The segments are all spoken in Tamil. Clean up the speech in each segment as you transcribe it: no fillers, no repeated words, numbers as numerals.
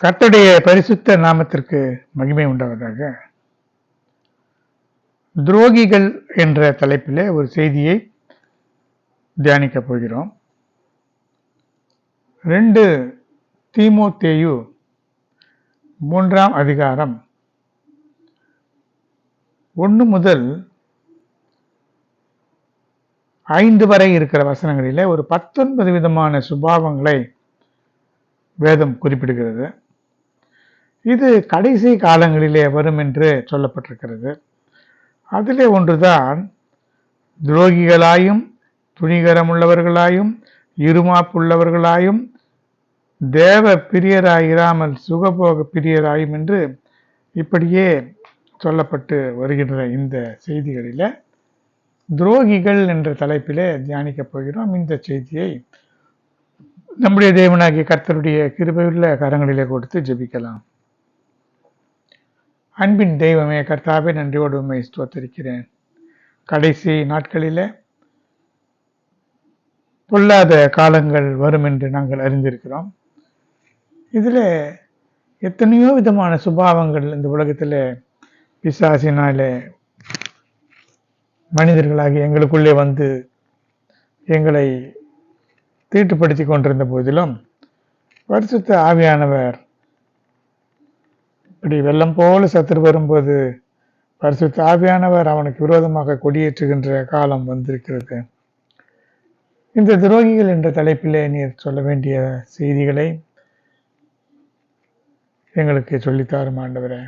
கர்த்தருடைய பரிசுத்த நாமத்திற்கு மகிமை உண்டாவதாக. துரோகிகள் என்ற தலைப்பிலே ஒரு செய்தியை தியானிக்கப் போகிறோம். 2 தீமோத்தேயு 3ஆம் அதிகாரம் 1 முதல் 5 வரை இருக்கிற வசனங்களிலே ஒரு 19 விதமான சுபாவங்களை வேதம் குறிப்பிடுகிறது. இது கடைசி காலங்களிலே வரும் என்று சொல்லப்பட்டிருக்கிறது. அதிலே ஒன்றுதான் துரோகிகளாயும் துணிகரமுள்ளவர்களாயும் இருமாப்புள்ளவர்களாயும் தேவ பிரியராயிராமல் சுகபோக பிரியராயும் என்று இப்படியே சொல்லப்பட்டு வருகின்ற இந்த செய்திகளில துரோகிகள் என்ற தலைப்பிலே தியானிக்கப் போகிறோம். இந்த செய்தியை நம்முடைய தேவனாகிய கர்த்தருடைய கிருபையுள்ள கரங்களிலே கொடுத்து ஜெபிக்கலாம். அன்பின் தெய்வமே, கர்த்தாவே, நன்றியோடு உம்மை ஸ்தோத்திரிக்கிறேன். கடைசி நாட்களிலே பொல்லாத காலங்கள் வரும் என்று நாங்கள் அறிந்திருக்கிறோம். இதில் எத்தனையோ விதமான சுபாவங்கள் இந்த உலகத்தில் பிசாசினாலே மனிதர்களாகி எங்களுக்குள்ளே வந்து எங்களை தீட்டுப்படுத்தி கொண்டிருந்த போதிலும் பரிசுத்த ஆவியானவர் இப்படி வெள்ளம் போல சத்துரு வரும்போது பரிசுத்த ஆவியானவர் அவனுக்கு விரோதமாக கொடியேற்றுகின்ற காலம் வந்திருக்கிறது. இந்த துரோகிகள் என்ற தலைப்பிலே நீர் சொல்ல வேண்டிய செய்திகளை எங்களுக்கு சொல்லித்தாரும் ஆண்டவரே.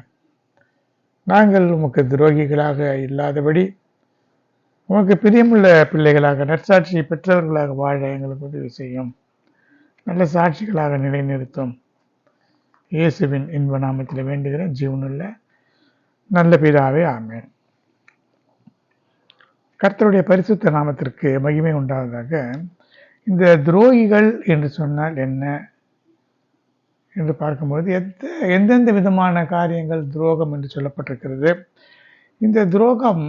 நாங்கள் உமக்கு துரோகிகளாக இல்லாதபடி உமக்கு பிரியமுள்ள பிள்ளைகளாக நற்சாட்சியை பெற்றவர்களாக வாழ எங்களுக்கு உதவி செய்யும். நல்ல சாட்சிகளாக நிலைநிறுத்தும். இயேசுவின் இன்ப நாமத்தில் வேண்டுகிற ஜீவனுள்ள நல்ல பிதாவே, ஆமென். கர்த்தருடைய பரிசுத்த நாமத்திற்கு மகிமை உண்டாவதாக. இந்த துரோகிகள் என்று சொன்னால் என்ன என்று பார்க்கும்போது எந்தெந்த விதமான காரியங்கள் துரோகம் என்று சொல்லப்பட்டிருக்கிறது. இந்த துரோகம்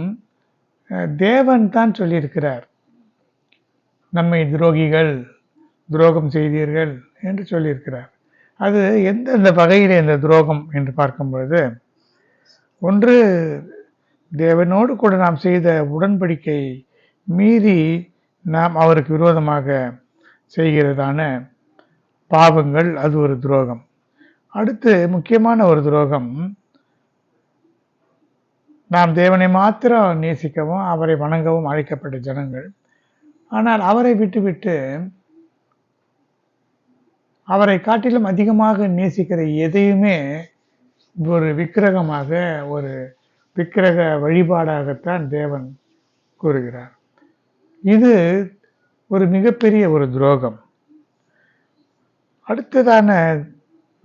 தேவன் தான் சொல்லியிருக்கிறார். நம்மை துரோகிகள், துரோகம் செய்தீர்கள் என்று சொல்லியிருக்கிறார். அது எந்தெந்த வகையில் இந்த துரோகம் என்று பார்க்கும்பொழுது, ஒன்று, தேவனோடு கூட நாம் செய்த உடன்படிக்கை மீறி நாம் அவருக்கு விரோதமாக செய்கிறதான பாவங்கள், அது ஒரு துரோகம். அடுத்து முக்கியமான ஒரு துரோகம், நாம் தேவனை மாத்திரம் நேசிக்கவும் அவரை வணங்கவும் அழைக்கப்பட்ட ஜனங்கள், ஆனால் அவரை விட்டுவிட்டு அவரை காட்டிலும் அதிகமாக நேசிக்கிற எதையுமே ஒரு விக்கிரகமாக, ஒரு விக்கிரக வழிபாடாகத்தான் தேவன் கூறுகிறார். இது ஒரு மிகப்பெரிய ஒரு துரோகம். அடுத்ததான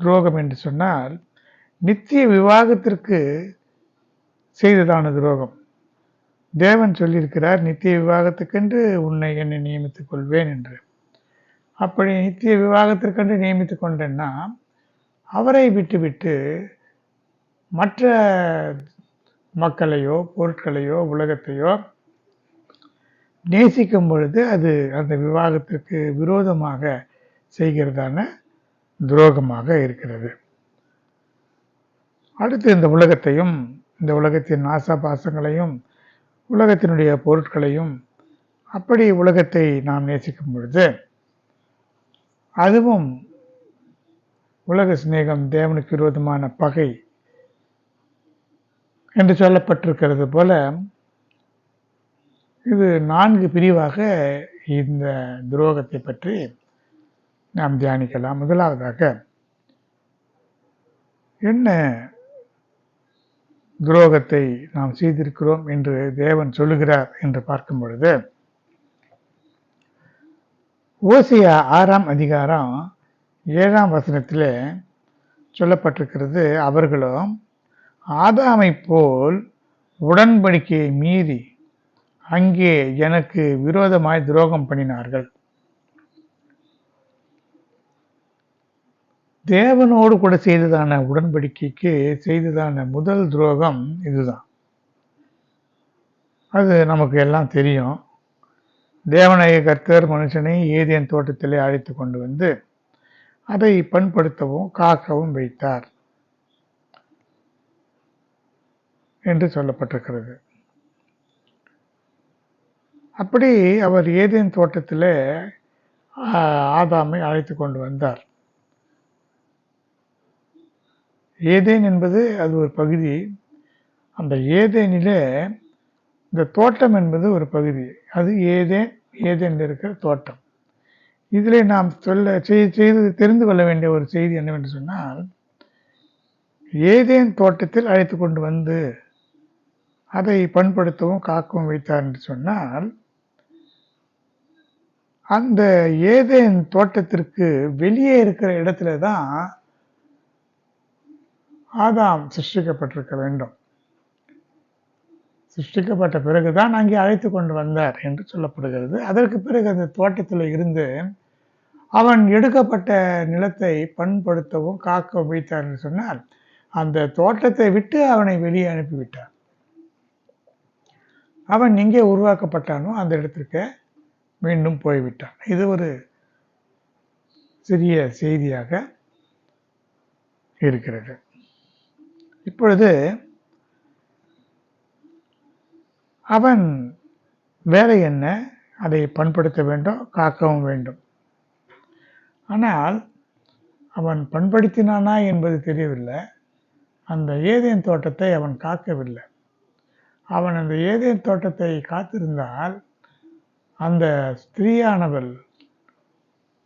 துரோகம் என்று சொன்னால் நித்திய விவாகத்திற்கு செய்ததான துரோகம். தேவன் சொல்லியிருக்கிறார், நித்திய விவாகத்துக்கென்று என்னை நியமித்துக் கொள்வேன் என்று. அப்படி நித்திய விவாகத்திற்கென்று நியமித்து கொண்டேன்னா அவரை விட்டுவிட்டு மற்ற மக்களையோ பொருட்களையோ உலகத்தையோ நேசிக்கும் பொழுது அது அந்த விவாகத்திற்கு விரோதமாக செய்கிறதான துரோகமாக இருக்கிறது. அடுத்து இந்த உலகத்தையும், இந்த உலகத்தின் ஆசாபாசங்களையும், உலகத்தினுடைய பொருட்களையும், அப்படி உலகத்தை நாம் நேசிக்கும் பொழுது அதுவும் உலக சிநேகம் தேவனுக்கு விரோதமான பகை என்று சொல்லப்பட்டிருக்கிறது போல இது 4 பிரிவாக இந்த துரோகத்தை பற்றி நாம் தியானிக்கலாம். முதலாவதாக, என்ன துரோகத்தை நாம் செய்திருக்கிறோம் என்று தேவன் சொல்லுகிறார் என்று பார்க்கும் பொழுது, ஓசியா 6ஆம் அதிகாரம் 7ஆம் வசனத்திலே சொல்லப்பட்டிருக்கிறது, அவர்களும் ஆதாமை போல் உடன்படிக்கையை மீறி அங்கே எனக்கு விரோதமாய் துரோகம் பண்ணினார்கள். தேவனோடு கூட செய்ததான உடன்படிக்கைக்கு செய்ததான முதல் துரோகம் இதுதான். அது நமக்கு எல்லாம் தெரியும். தேவனாகிய கர்த்தர் மனுஷனை ஏதேன் தோட்டத்திலே அழைத்து கொண்டு வந்து அதை பண்படுத்தவும் காக்கவும் வைத்தார் என்று சொல்லப்பட்டிருக்கிறது. அப்படி அவர் ஏதேன் தோட்டத்திலே ஆதாமை அழைத்து கொண்டு வந்தார். ஏதேன் என்பது அது ஒரு பகுதி. அந்த ஏதேனிலே இந்த தோட்டம் என்பது ஒரு பகுதி. அது ஏதேன் இருக்கிற தோட்டம். இதிலே நாம் தெரிந்து கொள்ள வேண்டிய ஒரு செய்தி என்னவென்று சொன்னால், ஏதேன் தோட்டத்தில் அழைத்து கொண்டு வந்து அதை பண்படுத்தவும் காக்கவும் வைத்தார் என்று சொன்னால், அந்த ஏதேன் தோட்டத்திற்கு வெளியே இருக்கிற இடத்துல தான் ஆதாம் சிருஷ்டிக்கப்பட்டிருக்க வேண்டும். சிருஷ்டிக்கப்பட்ட பிறகுதான் அங்கே அழைத்து கொண்டு வந்தார் என்று சொல்லப்படுகிறது. அதற்கு பிறகு அந்த தோட்டத்தில் இருந்து அவன் எடுக்கப்பட்ட நிலத்தை பண்படுத்தவும் காக்கவும் வைத்தார் என்று சொன்னால், அந்த தோட்டத்தை விட்டு அவனை வெளியே அனுப்பிவிட்டார். அவன் எங்கே உருவாக்கப்பட்டானோ அந்த இடத்திற்கு மீண்டும் போய்விட்டான். இது ஒரு சிறிய செய்தியாக இருக்கிறது. இப்பொழுது அவன் வேலை என்ன? அதை பண்படுத்த வேண்டும், காக்கவும் வேண்டும். ஆனால் அவன் பண்படுத்தினானா என்பது தெரியவில்லை. அந்த ஏதேன் தோட்டத்தை அவன் காக்கவில்லை. அவன் அந்த ஏதேன் தோட்டத்தை காத்திருந்தால் அந்த ஸ்திரீயானவள்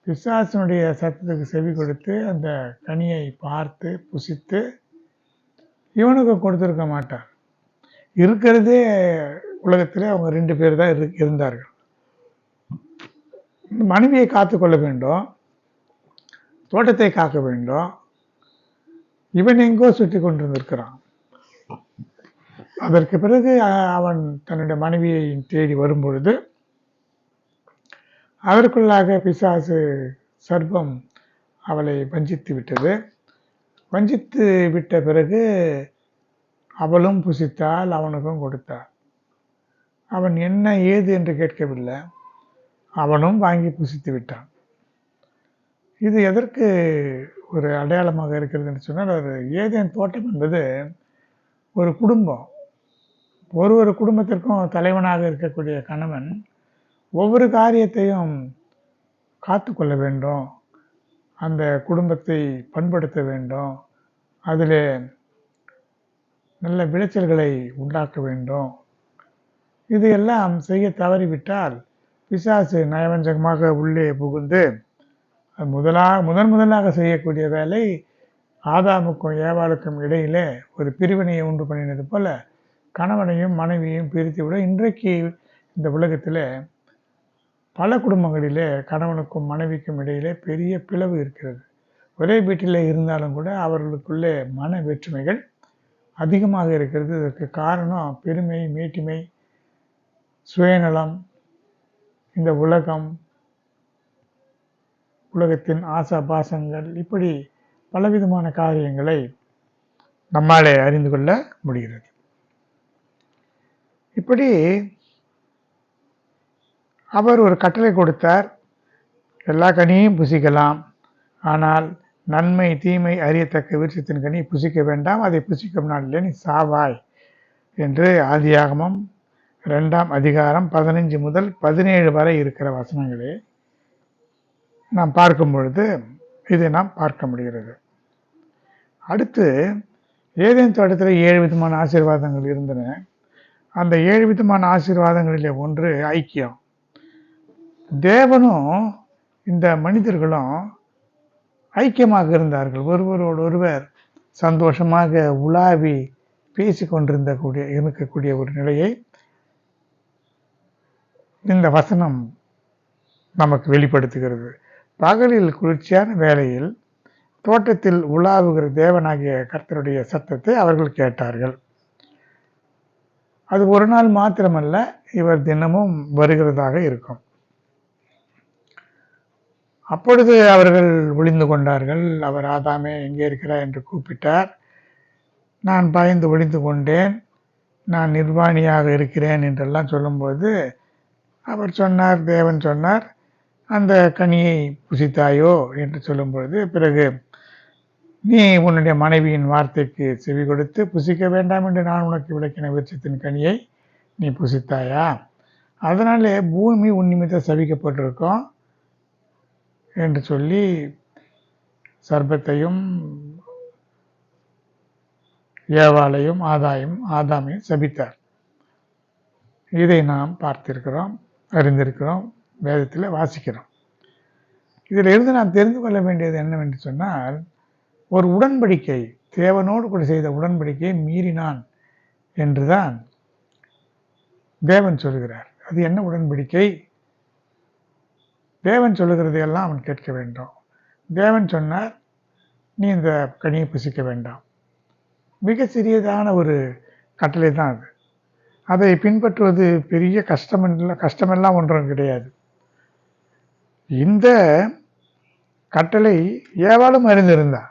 பிசாசனுடைய சத்தத்துக்கு செவி கொடுத்து அந்த கனியை பார்த்து புசித்து இவனுக்கு கொடுத்திருக்க மாட்டார். இருக்கிறதே உலகத்திலே அவங்க 2 பேர் தான் இருந்தார்கள். மனைவியை காத்து கொள்ள வேண்டும், தோட்டத்தை காக்க வேண்டும். இவன் எங்கோ சுற்றி கொண்டிருந்திருக்கிறான். அதற்கு பிறகு அவன் தன்னுடைய மனைவியை தேடி வரும்பொழுது அதற்குள்ளாக பிசாசு சர்ப்பம் அவளை வஞ்சித்து விட்டது. வஞ்சித்து விட்ட பிறகு அவளும் புசித்தாள், அவனுக்கும் கொடுத்தாள். அவன் என்ன ஏது என்று கேட்கவில்லை, அவனும் வாங்கி புசித்து விட்டான். இது எதற்கு ஒரு அடையாளமாக இருக்கிறது என்று சொன்னால், ஒரு ஏதேன் தோட்டம் என்பது ஒரு குடும்பம். ஒரு குடும்பத்திற்கும் தலைவனாக இருக்கக்கூடிய கணவன் ஒவ்வொரு காரியத்தையும் காத்து கொள்ள வேண்டும், அந்த குடும்பத்தை பண்படுத்த வேண்டும், அதில் நல்ல விளைச்சல்களை உண்டாக்க வேண்டும். இதையெல்லாம் செய்ய தவறிவிட்டால் பிசாசு நயவஞ்சகமாக உள்ளே புகுந்து முதலாக செய்யக்கூடிய வேலை ஆதாமுக்கும் ஏவாளுக்கும் இடையிலே ஒரு பிரிவினையை உண்டு பண்ணினது போல கணவனையும் மனைவியையும் பிரித்துவிட இன்றைக்கு இந்த உலகத்தில் பல குடும்பங்களிலே கணவனுக்கும் மனைவிக்கும் இடையிலே பெரிய பிளவு இருக்கிறது. ஒரே வீட்டில் இருந்தாலும் கூட அவர்களுக்குள்ளே மன வேற்றுமைகள் அதிகமாக இருக்கிறது. இதற்கு காரணம் பெருமை, மேட்டிமை, சுயநலம், இந்த உலகத்தின் ஆசாபாசங்கள், இப்படி பலவிதமான காரியங்களை நம்மாலே அறிந்து கொள்ள முடிகிறது. இப்படி அவர் ஒரு கட்டளை கொடுத்தார், எல்லா கனியையும் புசிக்கலாம், ஆனால் நன்மை தீமை அறியத்தக்க விருட்சத்தின் கனி புசிக்க வேண்டாம், அதை புசிக்கும் நாளிலே நீ சாவாய் என்று ஆதியாகமம் 2ஆம் அதிகாரம் 15 முதல் 17 வரை இருக்கிற வசனங்களே நாம் பார்க்கும் பொழுது இதை நாம் பார்க்க முடிகிறது. அடுத்து ஏதேன் தோட்டத்தில் 7 விதமான ஆசீர்வாதங்கள் இருந்தன. அந்த 7 விதமான ஆசீர்வாதங்களிலே ஒன்று ஐக்கியம். தேவனும் இந்த மனிதர்களும் ஐக்கியமாக இருந்தார்கள். ஒருவரோடு ஒருவர் சந்தோஷமாக உலாவி பேசி இருக்கக்கூடிய ஒரு நிலையை இந்த வசனம் நமக்கு வெளிப்படுத்துகிறது. பகலில் குளிர்ச்சியான வேளையில் தோட்டத்தில் உலாவுகிற தேவனாகிய கர்த்தருடைய சத்தத்தை அவர்கள் கேட்டார்கள். அது ஒரு நாள் மாத்திரமல்ல, இவர் தினமும் வருகிறதாக இருக்கும். அப்பொழுது அவர்கள் ஒளிந்து கொண்டார்கள். அவர் ஆதாமே எங்கே இருக்கிறார் என்று கூப்பிட்டார். நான் பயந்து ஒளிந்து கொண்டேன், நான் நிர்வாணியாக இருக்கிறேன் என்றெல்லாம் சொல்லும்போது அவர் சொன்னார், தேவன் சொன்னார், அந்த கனியை புசித்தாயோ என்று சொல்லும் பொழுது, பிறகு நீ உன்னுடைய மனைவியின் வார்த்தைக்கு செவி கொடுத்து புசிக்க வேண்டாம் என்று நான் உனக்கு விளக்கின விருட்சத்தின் கனியை நீ புசித்தாயா? அதனாலே பூமி உன் நிமித்தம் சபிக்கப்பட்டிருக்கும் என்று சொல்லி சர்பத்தையும் ஏவாளையும் ஆதாமையும் சபித்தார். இதை நாம் பார்த்திருக்கிறோம், அறிந்திருக்கிறோம், வேதத்தில் வாசிக்கிறோம். இதில் இருந்து நாம் தெரிந்து கொள்ள வேண்டியது என்னவென்று சொன்னால், ஒரு உடன்படிக்கை, தேவனோடு கூட செய்த உடன்படிக்கையை மீறினான் என்றுதான் தேவன் சொல்கிறார். அது என்ன உடன்படிக்கை? தேவன் சொல்லுகிறதையெல்லாம் அவன் கேட்க வேண்டும். தேவன் சொன்னார், நீ இந்த கனியை புசிக்க வேண்டாம். மிக சிறியதான ஒரு கட்டளை தான் அது. அதை பின்பற்றுவது பெரிய கஷ்டமெல்லாம் ஒன்றும் கிடையாது. இந்த கட்டளை ஏவாளும் அறிந்திருந்தார்.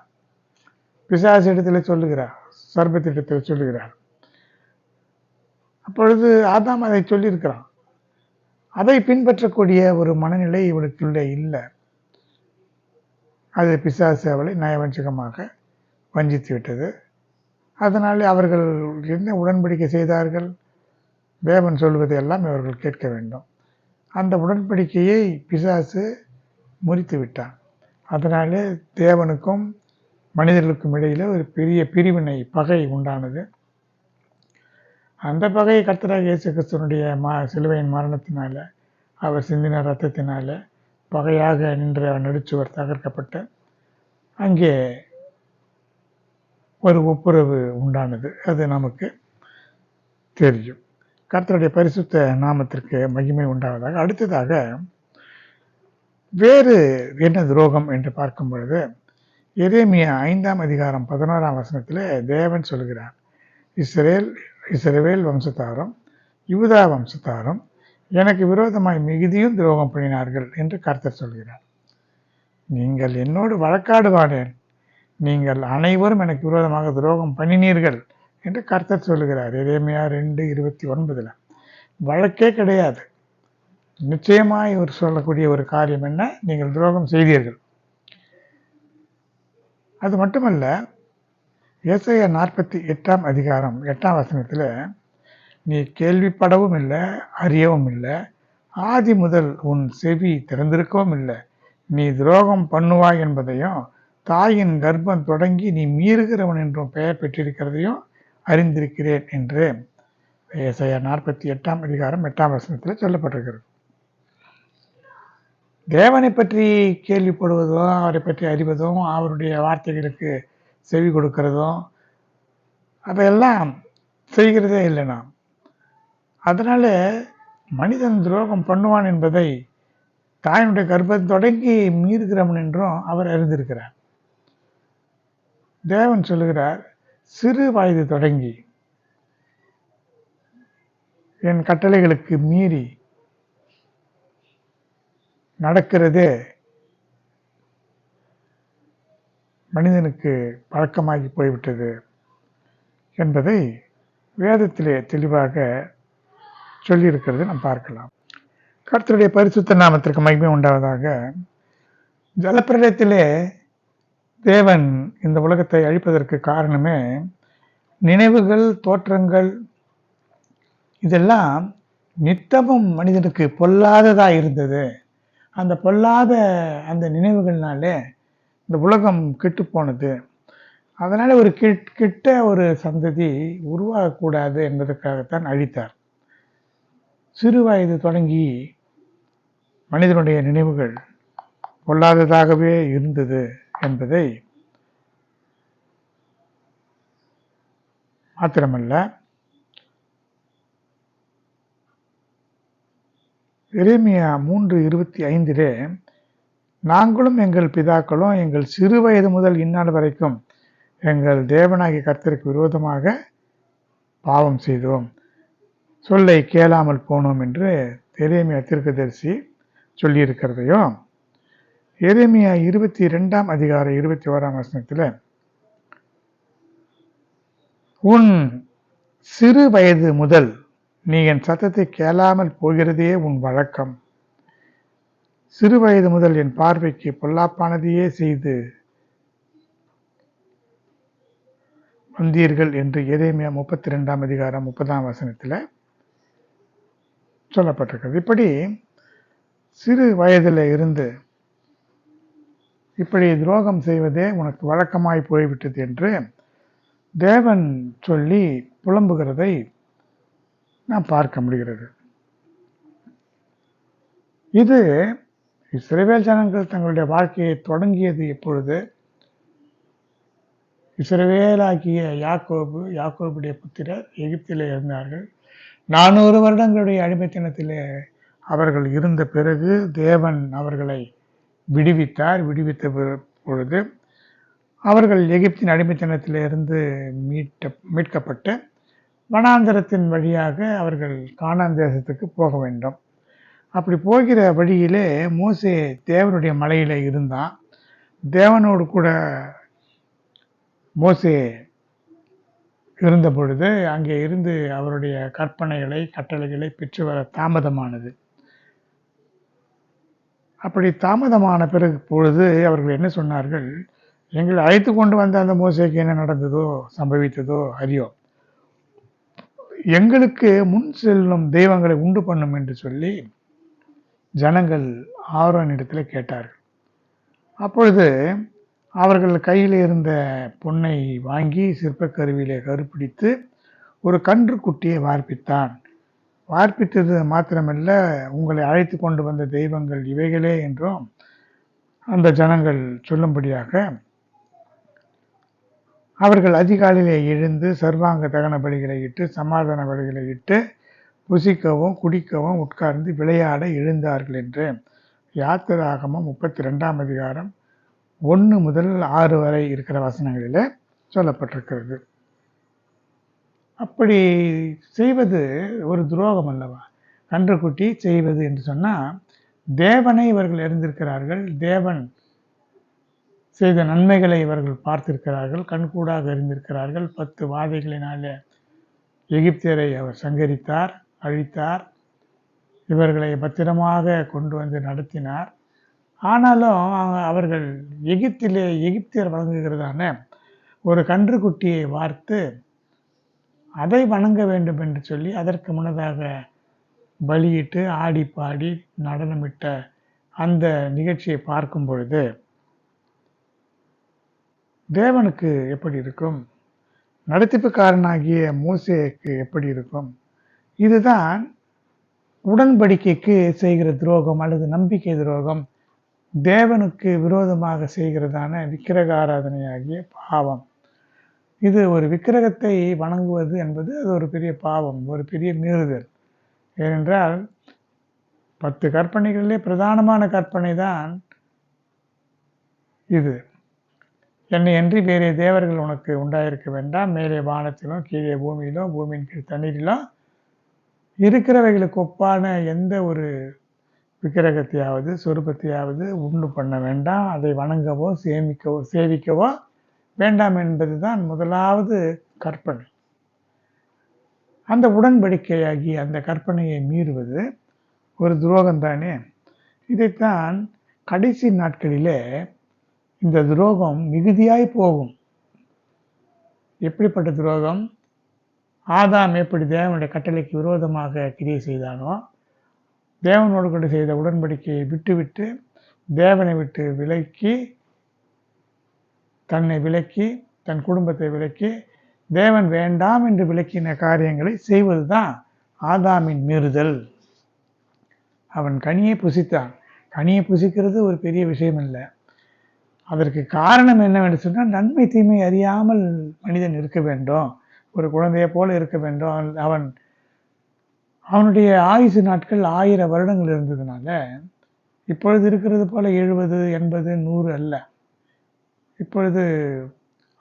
பிசாசு இடத்துல சொல்லுகிறார், சர்பத்திடத்தில் சொல்லுகிறார். அப்பொழுது ஆதாம் அதை சொல்லியிருக்கிறான். அதை பின்பற்றக்கூடிய ஒரு மனநிலை இவளுக்குள்ளே இல்லை. அது பிசாசு அவளை நயவஞ்சகமாக வஞ்சித்து விட்டது. அதனாலே அவர்கள் என்ன உடன்படிக்கை செய்தார்கள்? தேவன் சொல்வதை எல்லாம் இவர்கள் கேட்க வேண்டும். அந்த உடன்படிக்கையை பிசாசு முறித்து விட்டான். அதனாலே தேவனுக்கும் மனிதர்களுக்கும் இடையில ஒரு பெரிய பிரிவினை, பகை உண்டானது. அந்த பகையை கர்த்தராகிய இயேசு கிறிஸ்துவனுடைய சிலுவையின் மரணத்தினால, அவர் சிந்தின இரத்தத்தினால பகையாக நின்ற நடுச்சுவர் தகர்க்கப்பட்ட அங்கே ஒரு ஒப்புரவு உண்டானது. அது நமக்கு தெரியும். கர்த்தருடைய பரிசுத்த நாமத்திற்கு மகிமை உண்டாவதாக. அடுத்ததாக வேறு என்ன துரோகம் என்று பார்க்கும் பொழுது, எரேமியா 5ஆம் அதிகாரம் 11ஆம் வசனத்தில் தேவன் சொல்கிறார், இஸ்ரவேல் வம்சத்தாரும் யூதா வம்சத்தாரும் எனக்கு விரோதமாய் மிகுதியும் துரோகம் பண்ணினார்கள் என்று கர்த்தர் சொல்கிறார். நீங்கள் என்னோடு வழக்காடுவானேன், நீங்கள் அனைவரும் எனக்கு விரோதமாக துரோகம் பண்ணினீர்கள் என்று கர்த்தர் சொல்லுகிறார். எரேமியா 2:29. வழக்கே கிடையாது. நிச்சயமாய் ஒரு சொல்லக்கூடிய ஒரு காரியம் என்ன? நீங்கள் துரோகம் செய்தீர்கள். அது மட்டுமல்ல, ஏசாயா 48ஆம் அதிகாரம் 8ஆம் வசனத்தில், நீ கேள்விப்படவும் இல்லை, அறியவும் இல்லை, ஆதி முதல் உன் செவி திறந்திருக்கவும் இல்லை, நீ துரோகம் பண்ணுவாய் என்பதையும் தாயின் கர்ப்பம் தொடங்கி நீ மீறுகிறவன் என்றும் பெயர் பெற்றிருக்கிறதையும் அறிந்திருக்கிறேன் என்று ஏசாயா 48ஆம் அதிகாரம் 8ஆம் வசனத்தில் சொல்லப்பட்டிருக்கிறது. தேவனை பற்றி கேள்விப்படுவதும், அவரை பற்றி அறிவதும், அவருடைய வார்த்தைகளுக்கு செவி கொடுக்கிறதும், அதையெல்லாம் செய்கிறதே இல்லை நாம். அதனால மனிதன் துரோகம் பண்ணுவான் என்பதை தாயினுடைய கர்ப்பத்தை தொடங்கி மீறுகிறவன் என்றும் அவர் அறிந்திருக்கிறார். தேவன் சொல்லுகிறார், சிறு வயது தொடங்கி என் கட்டளைகளுக்கு மீறி நடக்கிறதே மனிதனுக்கு பழக்கமாகி போய்விட்டது என்பதை வேதத்திலே தெளிவாக சொல்லியிருக்கிறது நாம் பார்க்கலாம். கர்த்தருடைய பரிசுத்த நாமத்திற்கு மகிமை உண்டாவதாக. ஜலப்பிரளயத்திலே தேவன் இந்த உலகத்தை அழிப்பதற்கு காரணமே நினைவுகள், தோற்றங்கள், இதெல்லாம் நித்தமும் மனிதனுக்கு பொல்லாததாக இருந்தது. அந்த பொல்லாத அந்த நினைவுகள்னாலே இந்த உலகம் கெட்டு போனது. அதனால ஒரு கிட்ட ஒரு சந்ததி உருவாகக்கூடாது என்பதற்காகத்தான் அழித்தார். சிறு வயது தொடங்கி மனிதனுடைய நினைவுகள் பொல்லாததாகவே இருந்தது என்பதை மாத்திரமல்ல, எரேமியா 3:25 நாங்களும் எங்கள் பிதாக்களும் எங்கள் சிறு வயது முதல் இந்நாள் வரைக்கும் எங்கள் தேவனாகிய கர்த்தருக்கு விரோதமாக பாவம் செய்தோம், சொல்லை கேளாமல் போனோம் என்று எரேமியா தீர்க்கதரிசி சொல்லியிருக்கிறதையும், எரேமியா 22ஆம் அதிகாரம் 21ஆம் வசனத்தில், உன் சிறு வயது முதல் நீ என் சத்தத்தை கேளாமல் போகிறதே உன் வழக்கம், சிறு வயது முதல் என் பார்வைக்கு பொல்லாப்பானதையே செய்து வந்தீர்கள் என்று எரேமியா 32 அதிகாரம் 30 வசனத்தில் சொல்லப்பட்டிருக்கிறது. இப்படி சிறு வயதில் இருந்து இப்படி துரோகம் செய்வதே உனக்கு வழக்கமாய் போய்விட்டது என்று தேவன் சொல்லி புலம்புகிறதை நாம் பார்க்க முடிகிறது. இது இஸ்ரவேல் ஜனங்கள் தங்களுடைய வாழ்க்கையை தொடங்கியது எப்பொழுது? இஸ்ரவேலாகிய யாக்கோபுடைய புத்திரர் எகிப்திலே இருந்தார்கள். 400 வருடங்களுடைய அடிமைத்தனத்திலே அவர்கள் இருந்த பிறகு தேவன் அவர்களை விடுவித்தார். விடுவித்த பொழுது அவர்கள் எகிப்தின் அடிமைத்தனத்திலிருந்து மீட்கப்பட்டு வனாந்தரத்தின் வழியாக அவர்கள் கானான் தேசத்துக்கு போக வேண்டும். அப்படி போகிற வழியிலே மோசே தேவனுடைய மலையில இருந்தான். தேவனோடு கூட மோசே இருந்த பொழுது அங்கே இருந்து அவருடைய கட்டளைகளை பெற்று வர தாமதமானது. அப்படி தாமதமான பிறகு பொழுது அவர்கள் என்ன சொன்னார்கள்? எங்களை அழைத்து கொண்டு வந்த அந்த மோசேக்கு என்ன நடந்ததோ சம்பவித்ததோ அறியோம். எங்களுக்கு முன் செல்லும் தெய்வங்களை உண்டு பண்ணும் என்று சொல்லி ஜனங்கள் ஆரோனிடத்தில் கேட்டார்கள். அப்பொழுது அவர்கள் கையில் இருந்த பொன்னை வாங்கி சிற்பக்கருவியிலே கருப்பிடித்து ஒரு கன்று குட்டியை வார்ப்பித்தான். வார்ப்பித்தது மாத்திரமல்ல, உங்களை அழைத்து கொண்டு வந்த தெய்வங்கள் இவைகளே என்றும் அந்த ஜனங்கள் சொல்லும்படியாக அவர்கள் அதிகாலையிலே எழுந்து சர்வாங்க தகன பலிகளை இட்டு சமாதான பலிகளை இட்டு புசிக்கவும் குடிக்கவும் உட்கார்ந்து விளையாட எழுந்தார்கள் என்று யாத்திராகமம் 32 அதிகாரம் 1 முதல் 6 வரை இருக்கிற வசனங்களிலே சொல்லப்பட்டிருக்கிறது. அப்படி செய்வது ஒரு துரோகம் அல்லவா? கன்றுக்குட்டி செய்வது என்று சொன்னால் தேவனை இவர்கள் அறிந்திருக்கிறார்கள். தேவன் செய்த நன்மைகளை இவர்கள் பார்த்திருக்கிறார்கள், கண்கூடாக அறிந்திருக்கிறார்கள். 10 வாதைகளினாலே எகிப்தியரை அவர் சங்கரித்தார், அழித்தார், இவர்களை பத்திரமாக கொண்டு வந்து நடத்தினார். ஆனாலும் அவர்கள் எகிப்தியர் வழங்குகிறதான ஒரு கன்றுக்குட்டியை வார்த்து அதை வணங்க வேண்டும் என்று சொல்லி அதற்கு முன்னதாக பலியிட்டு ஆடி பாடி நடனமிட்ட அந்த நிகழ்ச்சியை பார்க்கும் பொழுது தேவனுக்கு எப்படி இருக்கும்? நடத்திப்புக்காரனாகிய மோசேக்கு எப்படி இருக்கும்? இதுதான் உடன்படிக்கைக்கு செய்கிற துரோகம் அல்லது நம்பிக்கை துரோகம், தேவனுக்கு விரோதமாக செய்கிறதான விக்கிரக ஆராதனையாகிய பாவம். இது ஒரு விக்கிரகத்தை வணங்குவது என்பது அது ஒரு பெரிய பாவம், ஒரு பெரிய மீறுதல். ஏனென்றால் 10 கற்பனைகளிலே பிரதானமான கற்பனை தான் இது. என்னை அன்றி வேறே தேவர்கள் உனக்கு உண்டாயிருக்க வேண்டாம். மேலே வானத்திலும் கீழே பூமியிலும் பூமியின் கீழ் தண்ணீரிலும் இருக்கிறவைகளுக்கு ஒப்பான எந்த ஒரு விக்கிரகத்தையாவது சொரூபத்தையாவது உண்டு பண்ண வேண்டாம். அதை வணங்கவோ சேவிக்கவோ வேண்டாம் என்பது தான் முதலாவது கற்பனை. அந்த உடன்படிக்கையாகி அந்த கற்பனையை மீறுவது ஒரு துரோகம்தானே. இதைத்தான் கடைசி நாட்களிலே இந்த துரோகம் மிகுதியாய் போகும். எப்படிப்பட்ட துரோகம்? ஆதாம் எப்படி தேவனுடைய கட்டளைக்கு விரோதமாக கிரியை செய்தானோ, தேவனோடு கூட செய்த உடன்படிக்கையை விட்டுவிட்டு தேவனை விட்டு விலக்கி, தன்னை விலக்கி, தன் குடும்பத்தை விலக்கி, தேவன் வேண்டாம் என்று விலக்கின காரியங்களை செய்வதுதான் ஆதாமின் மீறுதல். அவன் கனியை புசித்தான். கனியை புசிக்கிறது ஒரு பெரிய விஷயம் இல்லை. அதற்கு காரணம் என்னவென்று சொன்னால், நன்மை தீமை அறியாமல் மனிதன் இருக்க வேண்டும், ஒரு குழந்தையை போல இருக்க வேண்டும். அவனுடைய ஆயுசு நாட்கள் 1000 வருடங்கள் இருந்ததுனால இப்பொழுது இருக்கிறது போல 70, 80, 100 அல்ல. இப்பொழுது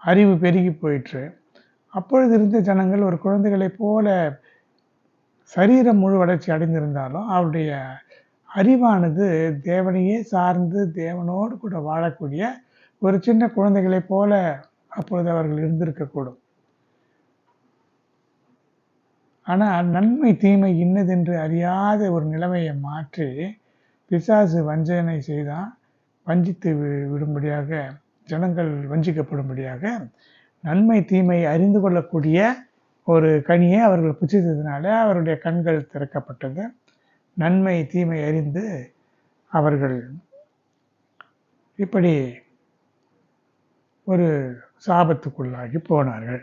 அறிவு பெருகி போயிற்று. அப்பொழுது இருந்த ஜனங்கள் ஒரு குழந்தைகளைப் போல சரீரம் முழு வளர்ச்சி அடைந்திருந்தாலும் அவருடைய அறிவானது தேவனையே சார்ந்து தேவனோடு கூட வாழக்கூடிய ஒரு சின்ன குழந்தைகளைப் போல அப்பொழுது அவர்கள் இருந்திருக்கக்கூடும். ஆனால் நன்மை தீமை இன்னதென்று அறியாத ஒரு நிலைமையை மாற்றி பிசாசு வஞ்சனை செய்தான், வஞ்சித்து விடும்படியாக, ஜனங்கள் வஞ்சிக்கப்படும்படியாக நன்மை தீமை அறிந்து கொள்ளக்கூடிய ஒரு கனியை அவர்கள் புசித்ததினால அவருடைய கண்கள் திறக்கப்பட்டது. நன்மை தீமை அறிந்து அவர்கள் இப்படி ஒரு சாபத்துக்குள்ளாகி போனார்கள்.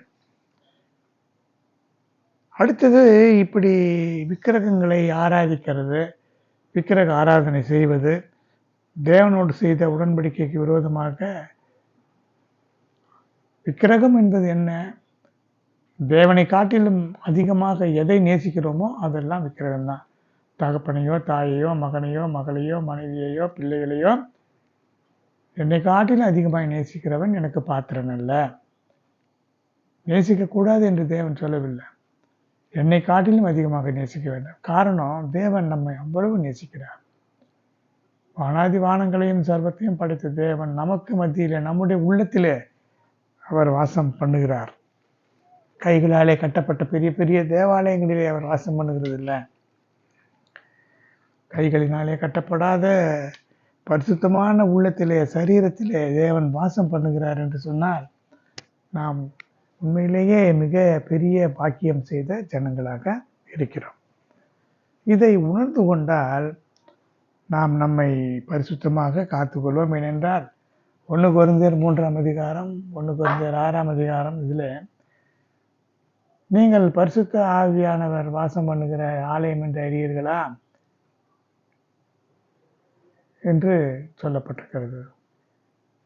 அடுத்தது இப்படி விக்கிரகங்களை ஆராதிக்கிறது, விக்கிரக ஆராதனை செய்வது, தேவனோடு செய்த உடன்படிக்கைக்கு விரோதமாக. விக்கிரகம் என்பது என்ன? தேவனை காட்டிலும் அதிகமாக எதை நேசிக்கிறோமோ அதெல்லாம் விக்கிரகம்தான். தகப்பனையோ தாயையோ மகனையோ மகளையோ மனைவியையோ பிள்ளைகளையோ என்னை காட்டிலும் அதிகமாக நேசிக்கிறவன் எனக்கு பாத்திரன் அல்ல. நேசிக்கக்கூடாது என்று தேவன் சொல்லவில்லை, என்னை காட்டிலும் அதிகமாக நேசிக்க வேண்டும். காரணம், தேவன் நம்மை அவ்வளவு நேசிக்கிறார். வானாதி வானங்களையும் சர்வத்தையும் படைத்த தேவன் நமக்கு மத்தியிலே, நம்முடைய உள்ளத்திலே அவர் வாசம் பண்ணுகிறார். கைகளாலே கட்டப்பட்ட பெரிய பெரிய தேவாலயங்களிலே அவர் வாசம் பண்ணுகிறது இல்லை. கைகளினாலே கட்டப்படாத பரிசுத்தமான உள்ளத்திலே, சரீரத்திலே தேவன் வாசம் பண்ணுகிறார் என்று சொன்னால் நாம் உண்மையிலேயே மிக பெரிய பாக்கியம் செய்த ஜனங்களாக இருக்கிறோம். இதை உணர்ந்து கொண்டால் நாம் நம்மை பரிசுத்தமாக காத்துக்கொள்வோம். ஏனென்றால் 1 கொரிந்தியர் 3ஆம் அதிகாரம், 1 கொரிந்தியர் 6ஆம் அதிகாரம், இதில் நீங்கள் பரிசுத்த ஆவியானவர் வாசம் பண்ணுகிற ஆலயம் என்று அறியீர்களா என்று சொல்லப்பட்டிருக்கிறது.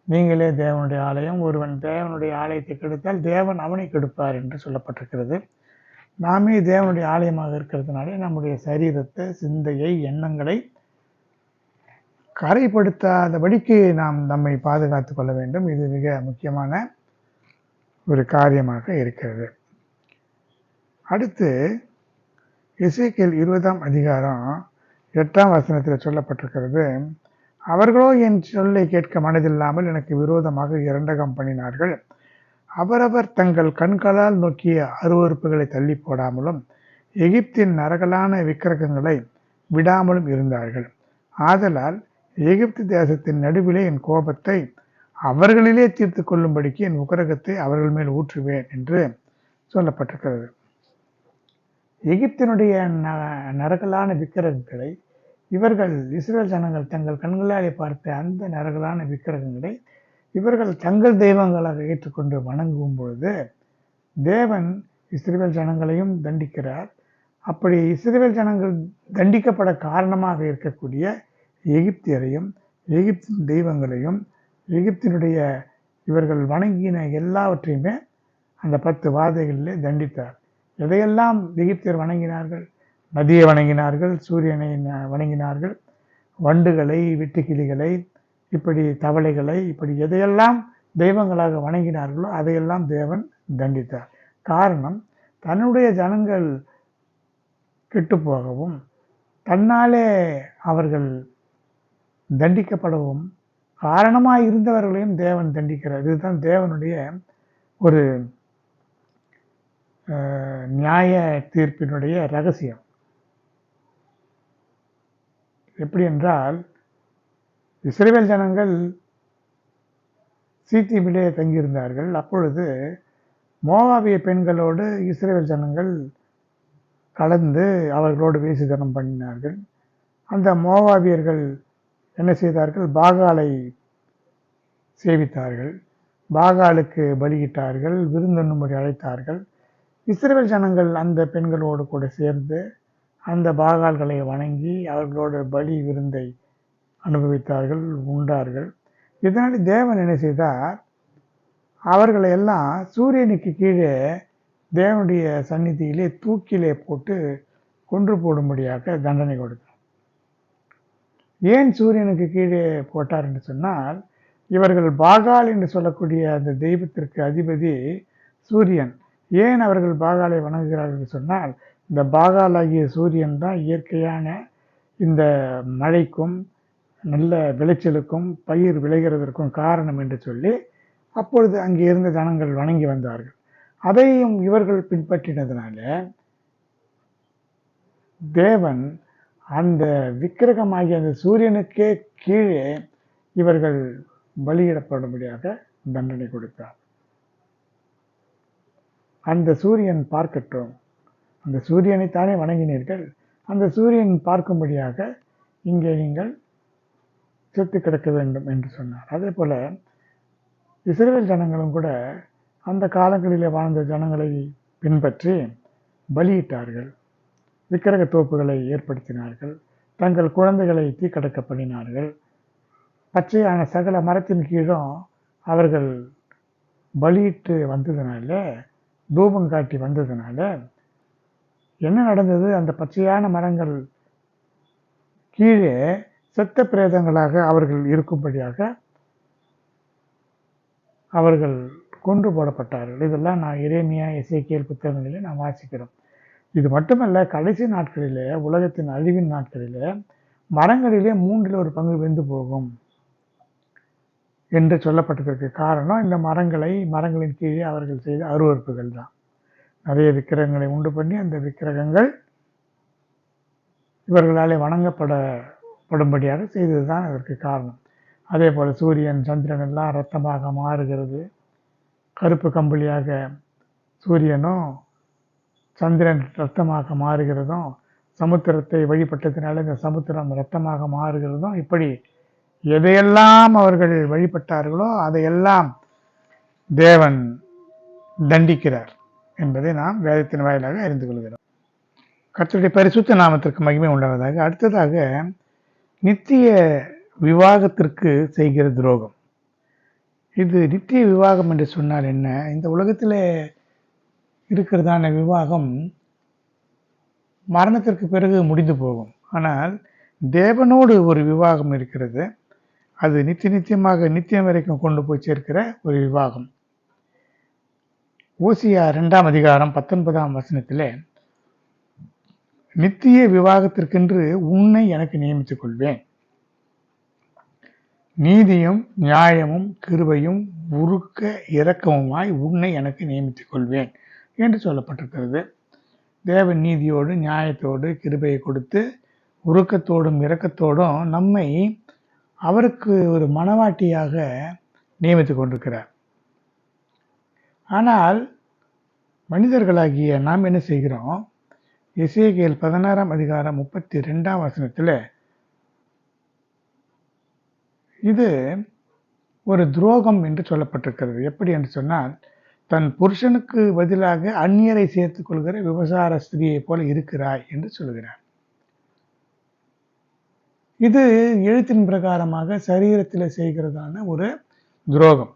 நீங்களே தேவனுடைய ஆலயம், ஒருவன் தேவனுடைய ஆலயத்தை கெடுத்தால் தேவன் அவனை கெடுப்பார் என்று சொல்லப்பட்டிருக்கிறது. நாமே தேவனுடைய ஆலயமாக இருக்கிறதுனாலே நம்முடைய சரீரத்தை, சிந்தையை, எண்ணங்களை கரைப்படுத்தாதபடிக்கு நாம் நம்மை பாதுகாத்து கொள்ள வேண்டும். இது மிக முக்கியமான ஒரு காரியமாக இருக்கிறது. அடுத்து எசேக்கியேல் 20ஆம் அதிகாரம் 8ஆம் வசனத்தில் சொல்லப்பட்டிருக்கிறது, அவர்களோ என் சொல்லை கேட்க மனதில்லாமல் எனக்கு விரோதமாக இரண்டகம் பண்ணினார்கள். அவரவர் தங்கள் கண்களால் நோக்கிய அருவருப்புகளை தள்ளி போடாமலும் எகிப்தின் நரகலான விக்கிரகங்களை விடாமலும் இருந்தார்கள். ஆதலால் எகிப்து தேசத்தின் நடுவிலே என் கோபத்தை அவர்களிலே தீர்த்து கொள்ளும்படிக்கு என் உக்கிரகத்தை அவர்கள் மேல் ஊற்றுவேன் என்று சொல்லப்பட்டிருக்கிறது. எகிப்தினுடைய நரகலான விக்கிரகங்களை இவர்கள், இஸ்ரேல் ஜனங்கள் தங்கள் கண்களாலே பார்த்த அந்த நரகலான விக்கிரகங்களை இவர்கள் தங்கள் தெய்வங்களாக ஏற்றுக்கொண்டு வணங்கும் பொழுது தேவன் இஸ்ரேல் ஜனங்களையும் தண்டிக்கிறார். அப்படி இஸ்ரேல் ஜனங்கள் தண்டிக்கப்பட காரணமாக இருக்கக்கூடிய எகிப்தியரையும், எகிப்தின் தெய்வங்களையும், எகிப்தினுடைய இவர்கள் வணங்கின எல்லாவற்றையுமே அந்த 10 வாதைகளிலே தண்டித்தார். எதையெல்லாம் எகிப்தியர் வணங்கினார்கள்? நதியை வணங்கினார்கள், சூரியனை வணங்கினார்கள், வண்டுகளை, வெட்டுக்கிளிகளை, இப்படி தவளைகளை, இப்படி எதையெல்லாம் தெய்வங்களாக வணங்கினார்களோ அதையெல்லாம் தேவன் தண்டித்தார். காரணம், தன்னுடைய ஜனங்கள் கெட்டுப்போகவும் தன்னாலே அவர்கள் தண்டிக்கப்படவும் காரணமாக இருந்தவர்களையும் தேவன் தண்டிக்கிறார். இதுதான் தேவனுடைய ஒரு நியாய தீர்ப்பினுடைய ரகசியம். எப்படி என்றால், இஸ்ரவேல் ஜனங்கள் சீத்திமிலே தங்கியிருந்தார்கள். அப்பொழுது மோவாபிய பெண்களோடு இஸ்ரவேல் ஜனங்கள் கலந்து அவர்களோடு வேசித்தனம் பண்ணினார்கள். அந்த மோவாபியர்கள் என்ன செய்தார்கள்? பாகாலை சேவித்தார்கள், பாகாலுக்கு பலியிட்டார்கள், விருந்துண்ணும்படி அழைத்தார்கள். இஸ்ரவேல் ஜனங்கள் அந்த பெண்களோடு கூட சேர்ந்து அந்த பாகால்களை வணங்கி அவர்களோடு பலி விருந்தை அனுபவித்தார்கள், உண்டார்கள். இதனால் தேவன் என்ன செய்தார்? அவர்களை எல்லாம் சூரியனுக்கு கீழே தேவனுடைய சந்நிதியிலே தூக்கிலே போட்டு கொன்று போடும்படியாக தண்டனை கொடுத்தார். ஏன் சூரியனுக்கு கீழே போட்டார் என்று சொன்னால், இவர்கள் பாகால் என்று சொல்லக்கூடிய அந்த தெய்வத்திற்கு அதிபதி சூரியன். ஏன் அவர்கள் பாகாலை வணங்குகிறார்கள் என்று சொன்னால், இந்த பாகாலாகிய சூரியன் தான் இயற்கையான இந்த மழைக்கும் நல்ல விளைச்சலுக்கும் பயிர் விளைகிறதற்கும் காரணம் என்று சொல்லி அப்பொழுது அங்கே இருந்த ஜனங்கள் வணங்கி வந்தார்கள். அதையும் இவர்கள் பின்பற்றினதுனால தேவன் அந்த விக்கிரகமாகிய அந்த சூரியனுக்கே கீழே இவர்கள் பலியிடப்படும்படியாக தண்டனை கொடுத்தார். அந்த சூரியன் பார்க்கட்டும், அந்த சூரியனைத்தானே வணங்கினீர்கள், அந்த சூரியன் பார்க்கும்படியாக இங்கே நீங்கள் செத்து கிடக்க வேண்டும் என்று சொன்னார். அதே போல இஸ்ரவேல் ஜனங்களும் கூட அந்த காலங்களிலே வாழ்ந்த ஜனங்களை பின்பற்றி பலியிட்டார்கள், விக்கிரக தோப்புகளை ஏற்படுத்தினார்கள், தங்கள் குழந்தைகளை தீக்கடக்க பண்ணினார்கள். பச்சையான சகல மரத்தின் கீழும் அவர்கள் பலியிட்டு வந்ததுனால, தூபம் காட்டி வந்ததுனால என்ன நடந்தது? அந்த பச்சையான மரங்கள் கீழே செத்த பிரேதங்களாக அவர்கள் இருக்கும்படியாக அவர்கள் கொன்று போடப்பட்டார்கள். இதெல்லாம் நான் எரேமியா, எசேக்கியேல் புத்தகங்களிலே நாம் வாசிக்கிறோம். இது மட்டுமல்ல, கடைசி நாட்களிலே, உலகத்தின் அழிவின் நாட்களிலே மரங்களிலே 1/3 வெந்து போகும் என்று சொல்லப்பட்டதற்கு காரணம் இந்த மரங்களின் கீழே அவர்கள் செய்த அருவறுப்புகள் தான். நிறைய விக்கிரகங்களை உண்டு பண்ணி அந்த விக்கிரகங்கள் இவர்களாலே வணங்கப்படும்படியாக செய்ததுதான் அதற்கு காரணம். அதே போல சூரியன், சந்திரன் எல்லாம் இரத்தமாக மாறுகிறது. கருப்பு கம்பளியாக சூரியனும் சந்திரன் இரத்தமாக மாறுகிறதும், சமுத்திரத்தை வழிபட்டதினால இந்த சமுத்திரம் இரத்தமாக மாறுகிறதும், இப்படி எதையெல்லாம் அவர்கள் வழிபட்டார்களோ அதையெல்லாம் தேவன் தண்டிக்கிறார் என்பதை நாம் வேதத்தின் வாயிலாக அறிந்து கொள்கிறோம். கர்த்தருடைய பரிசுத்த நாமத்திற்கு மகிமை உண்டாவதாக. அடுத்ததாக, நித்திய விவாகத்திற்கு செய்கிற துரோகம். இது நித்திய விவாகம் என்று சொன்னால் என்ன? இந்த உலகத்தில் இருக்கிறதான விவாகம் மரணத்திற்கு பிறகு முடிந்து போகும். ஆனால் தேவனோடு ஒரு விவாகம் இருக்கிறது. அது நித்தியமாக நித்தியம் வரைக்கும் கொண்டு போய் சேர்க்கிற ஒரு விவாகம். ஓசியா 2ஆம் அதிகாரம் 19ஆம் வசனத்திலே, நித்திய விவாகத்திற்கென்று உன்னை எனக்கு நியமித்துக் கொள்வேன், நீதியும் நியாயமும் கிருபையும் உருக்க இரக்கமுமாய் உன்னை எனக்கு நியமித்துக் கொள்வேன் என்று சொல்லப்பட்டிருக்கிறது. தேவன் நீதியோடு நியாயத்தோடு கிருபையை கொடுத்து உருக்கத்தோடும் இரக்கத்தோடும் நம்மை அவருக்கு ஒரு மனவாட்டியாக நியமித்துக் கொண்டிருக்கிறார். ஆனால் மனிதர்களாகிய நாம் என்ன செய்கிறோம்? எசேக்கியேல் 16ஆம் அதிகாரம் 32ஆம் வசனத்தில் இது ஒரு துரோகம் என்று சொல்லப்பட்டிருக்கிறது. எப்படி என்று சொன்னால், தன் புருஷனுக்கு பதிலாக அந்நியரை சேர்த்துக் கொள்கிற விபசார ஸ்திரியை போல இருக்கிறாய் என்று சொல்கிறார். இது எழுத்தின் பிரகாரமாக சரீரத்தில் செய்கிறதான ஒரு துரோகம்.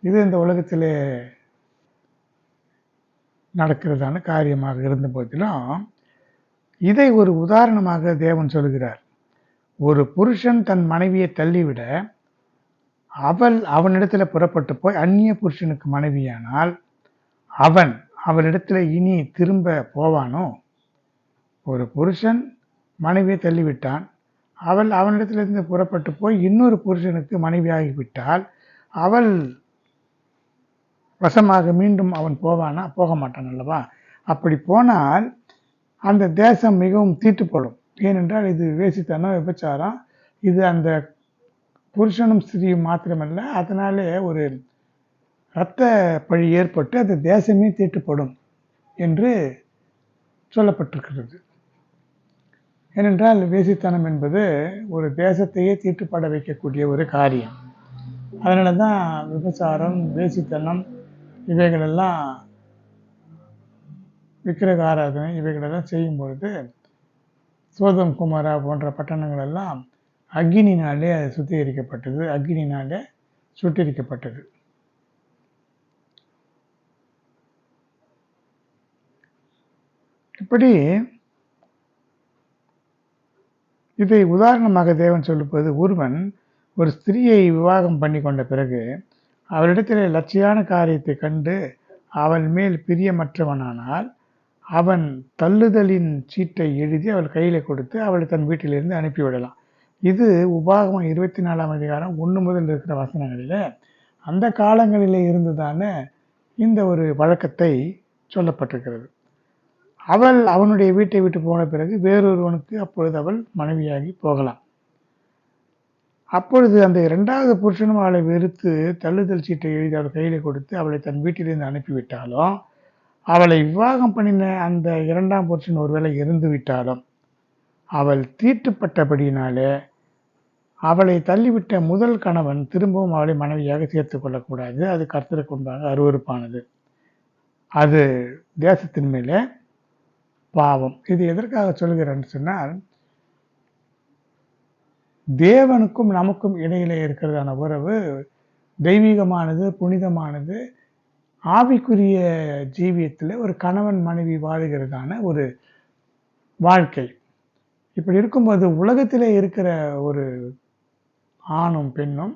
இது இந்த உலகத்திலே நடக்கிறதான காரியமாக இருந்த போதிலும் இதை ஒரு உதாரணமாக தேவன் சொல்கிறார். ஒரு புருஷன் தன் மனைவியை தள்ளிவிட அவனிடத்துல புறப்பட்டு போய் அந்நிய புருஷனுக்கு மனைவியானால் அவளிடத்துல இனி திரும்ப போவானோ? ஒரு புருஷன் மனைவியை தள்ளிவிட்டான், அவனிடத்திலிருந்து புறப்பட்டு போய் இன்னொரு புருஷனுக்கு மனைவியாகிவிட்டால் அவள் வசமாக மீண்டும் அவன் போவானா? போக மாட்டான் அல்லவா? அப்படி போனால் அந்த தேசம் மிகவும் தீட்டுப்படும். ஏனென்றால் இது வேசித்தனம், விபச்சாரம். இது அந்த புருஷனும் ஸ்திரீயும் மாத்திரமல்ல, அதனாலே ஒரு இரத்த பழி ஏற்பட்டு அந்த தேசமே தீட்டுப்படும் என்று சொல்லப்பட்டிருக்கிறது. ஏனென்றால் வேசித்தனம் என்பது ஒரு தேசத்தையே தீட்டுப்பட வைக்கக்கூடிய ஒரு காரியம். அதனால தான் விபச்சாரம், வேசித்தனம் இவைகளெல்லாம், விக்கிரக ஆராதனை இவைகளெல்லாம் செய்யும் பொழுது சோதம் குமாரா போன்ற பட்டணங்கள் எல்லாம் அக்னினாலே அது சுத்திகரிக்கப்பட்டது, அக்னினாலே சுட்டரிக்கப்பட்டது. இப்படி இதை உதாரணமாக தேவன் சொல்லும்போது, ஒருவன் ஒரு ஸ்திரீயை விவாகம் பண்ணி கொண்ட பிறகு அவளிடத்தில் லட்சியான காரியத்தை கண்டு அவள் மேல் பிரியமற்றவனானால் அவன் தள்ளுதலின் சீட்டை எழுதி அவள் கையில் கொடுத்து அவளை தன் வீட்டிலிருந்து அனுப்பிவிடலாம். இது உபாகமம் 24ஆம் அதிகாரம் 1 முதல் இருக்கிற வசனங்களில் அந்த காலங்களிலே இருந்ததான இந்த ஒரு வழக்கத்தை சொல்லப்பட்டிருக்கிறது. அவள் அவனுடைய வீட்டை விட்டு போன பிறகு வேறொருவனுக்கு அப்பொழுது அவள் மனைவியாகி போகலாம். அப்பொழுது அந்த இரண்டாவது புருஷனும் அவளை வெறுத்து தள்ளுதல் சீட்டை எழுதி அவள் கையில் கொடுத்து அவளை தன் வீட்டிலிருந்து அனுப்பிவிட்டாலும், அவளை விவாகம் பண்ணின அந்த இரண்டாம் புருஷன் ஒருவேளை இறந்து விட்டாலும், அவள் தீட்டுப்பட்டபடியினாலே அவளை தள்ளிவிட்ட முதல் கணவன் திரும்பவும் அவளை மனைவியாக சேர்த்துக் கொள்ளக்கூடாது. அது கர்த்தருக்கு முன்பாக அருவருப்பானது. அது தேசத்தின் மேலே பாவம். இது எதற்காக சொல்கிறேன்னு சொன்னால், தேவனுக்கும் நமக்கும் இடையிலே இருக்கிறதான உறவு தெய்வீகமானது, புனிதமானது. ஆவிக்குரிய ஜீவியத்தில் ஒரு கணவன் மனைவி வாழுகிறதான ஒரு வாழ்க்கை. இப்படி இருக்கும்போது உலகத்திலே இருக்கிற ஒரு ஆணும் பெண்ணும்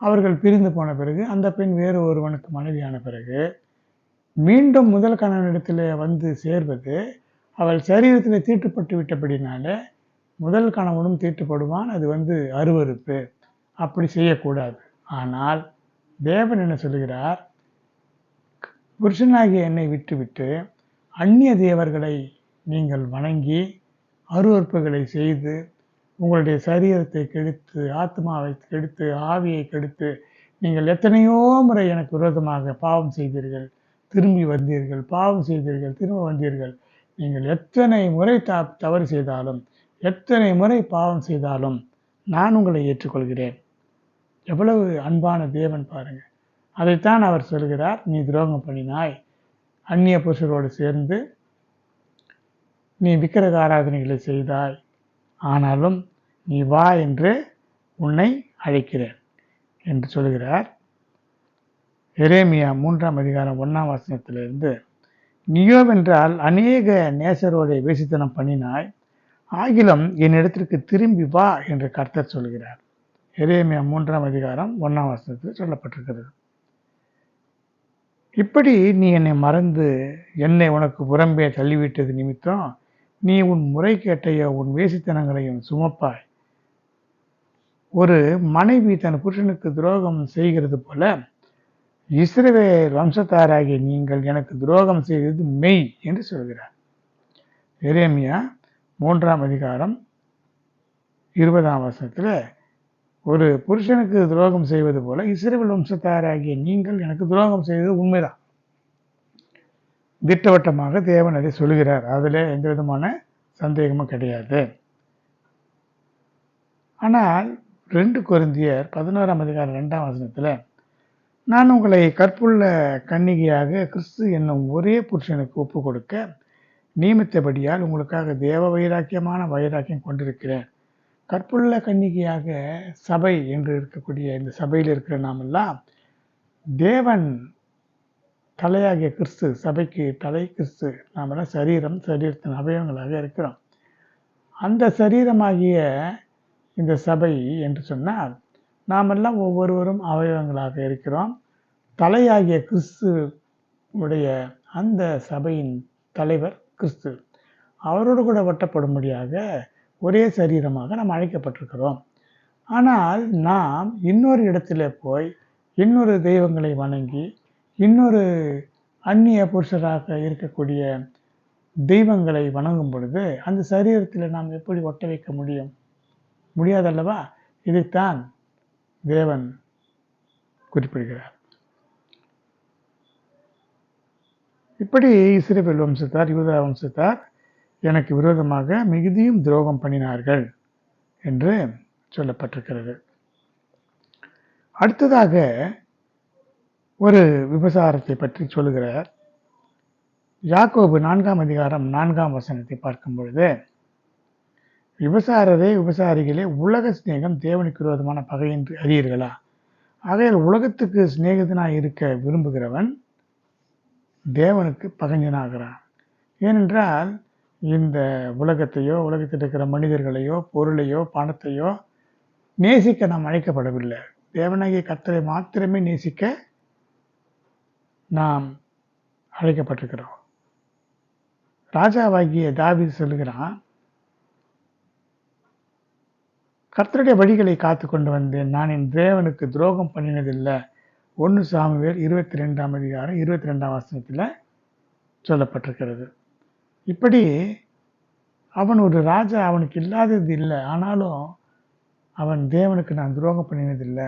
அவர்கள் பிரிந்து போன பிறகு, அந்த பெண் வேறு ஒருவனுக்கு மனைவியான பிறகு மீண்டும் முதல் கணவனிடத்தில் வந்து சேர்வது, அவள் சரீரத்தில் தீட்டுப்பட்டு விட்டபடினால முதல் கணவனும் தீட்டுப்படுவான். அது அருவருப்பு. அப்படி செய்யக்கூடாது. ஆனால் தேவன் என்ன சொல்கிறார், புருஷனாகிய என்னை விட்டுவிட்டு அந்நிய தேவர்களை நீங்கள் வணங்கி அருவருப்புகளை செய்து உங்களுடைய சரீரத்தை கெடுத்து, ஆத்மாவை கெடுத்து, ஆவியை கெடுத்து, நீங்கள் எத்தனையோ முறை எனக்கு விரோதமாக பாவம் செய்தீர்கள், திரும்பி வந்தீர்கள், பாவம் செய்தீர்கள், திரும்ப வந்தீர்கள். நீங்கள் எத்தனை முறை தவறு செய்தாலும், எத்தனை முறை பாவம் செய்தாலும் நான் உங்களை ஏற்றுக்கொள்கிறேன். எவ்வளவு அன்பான தேவன் பாருங்க. அதைத்தான் அவர் சொல்கிறார், நீ துரோகம் பண்ணினாய், அந்நிய புருஷரோடு சேர்ந்து நீ விக்கிரக ஆராதனைகளை செய்தாய், ஆனாலும் நீ வா என்று உன்னை அழைக்கிறேன் என்று சொல்கிறார். எரேமியா 3ஆம் அதிகாரம் 1ஆம் வசனத்திலிருந்து, நீயோவென்றால் அநேக நேசரோடு வேசித்தனம் பண்ணினாய், ஆகிலும் என்னிடத்திற்கு திரும்பி வா என்று கர்த்தர் சொல்கிறார். எரேமியா 3ஆம் அதிகாரம் 1ஆம் வசனத்தில் சொல்லப்பட்டிருக்கிறது. இப்படி நீ என்னை மறந்து என்னை உனக்கு புறம்பே தள்ளிவிட்டது நிமித்தம் நீ உன் முறைகேட்டையோ உன் வேசித்தனங்களையும் சுமப்பாய். ஒரு மனைவி தன் புருஷனுக்கு துரோகம் செய்கிறது போல இஸ்ரவேல் வம்சத்தாராகிய நீங்கள் எனக்கு துரோகம் செய்தது மெய் என்று சொல்கிறார். எரேமியா 3ஆம் அதிகாரம் 20ஆம் வசனத்தில், ஒரு புருஷனுக்கு துரோகம் செய்வது போல இஸ்ரவேல் வம்சத்தாராகிய நீங்கள் எனக்கு துரோகம் செய்தது உண்மைதான். திட்டவட்டமாக தேவன் அதை சொல்கிறார். அதில் எந்த விதமான சந்தேகமும் கிடையாது. ஆனால் 2 கொரிந்தியர் 11ஆம் அதிகாரம் 2ஆம் வசனத்தில், நான் உங்களை கற்புள்ள கன்னிகையாக கிறிஸ்து என்னும் ஒரே புருஷனுக்கு ஒப்பு கொடுக்க நியமித்தபடியால் உங்களுக்காக தேவ வைராக்கியம் கொண்டிருக்கிறேன். கற்புள்ள கன்னிகையாக சபை என்று இருக்கக்கூடிய இந்த சபையில் இருக்கிற நாமெல்லாம் தேவன் தலையாகிய கிறிஸ்து, சபைக்கு தலை கிறிஸ்து, நாமெல்லாம் சரீரத்தின் அவயவங்களாக இருக்கிறோம். அந்த சரீரமாகிய இந்த சபை என்று சொன்னால் நாமெல்லாம் ஒவ்வொருவரும் அவயவங்களாக இருக்கிறோம். தலையாகிய கிறிஸ்து உடைய அந்த சபையின் தலைவர் கிறிஸ்து, அவரோடு கூட ஒட்டப்படும்படியாக ஒரே சரீரமாக நாம் அழைக்கப்பட்டிருக்கிறோம். ஆனால் நாம் இன்னொரு இடத்துல போய் இன்னொரு தெய்வங்களை வணங்கி இன்னொரு அந்நிய புருஷராக இருக்கக்கூடிய தெய்வங்களை வணங்கும் பொழுது அந்த சரீரத்தில் நாம் எப்படி ஒட்ட வைக்க முடியாதல்லவா? இதைத்தான் தேவன் குறிப்பிடுகிறார். இப்படி இஸ்ரவேல் வம்சத்தார், யூதா வம்சத்தார் எனக்கு விரோதமாக மிகுதியும் துரோகம் பண்ணினார்கள் என்று சொல்லப்பட்டிருக்கிறது. அடுத்ததாக ஒரு விபசாரத்தை பற்றி சொல்லுகிறார். யாக்கோபு 4ஆம் அதிகாரம் 4ஆம் வசனத்தை பார்க்கும் பொழுது, விபசாரிகளே, உலக சிநேகம் தேவனுக்கு விரோதமான பகை என்று அறியீர்களா? ஆகையால் உலகத்துக்கு சிநேகிதனாய் இருக்க விரும்புகிறவன் தேவனுக்கு பகைஞனாகிறான். ஏனென்றால் இந்த உலகத்தையோ, உலகத்தில் இருக்கிற மனிதர்களையோ, பொருளையோ, பணத்தையோ நேசிக்க நாம் அழைக்கப்படவில்லை. தேவனாகிய கர்த்தரை மாத்திரமே நேசிக்க நாம் அழைக்கப்பட்டிருக்கிறோம். ராஜாவாகிய தாவீது சொல்லுகிறான், கர்த்தருடைய வழிகளை காத்து கொண்டு வந்தேன், நான் என் தேவனுக்கு துரோகம் பண்ணினதில்லை. 1 சாமுவேல் 22ஆம் அதிகாரம் 22ஆம் வசனத்தில் சொல்லப்பட்டிருக்கிறது. இப்படி அவன் ஒரு ராஜா, அவனுக்கு இல்லாதது இல்லை. ஆனாலும் அவன் தேவனுக்கு நான் துரோகம் பண்ணினதில்லை,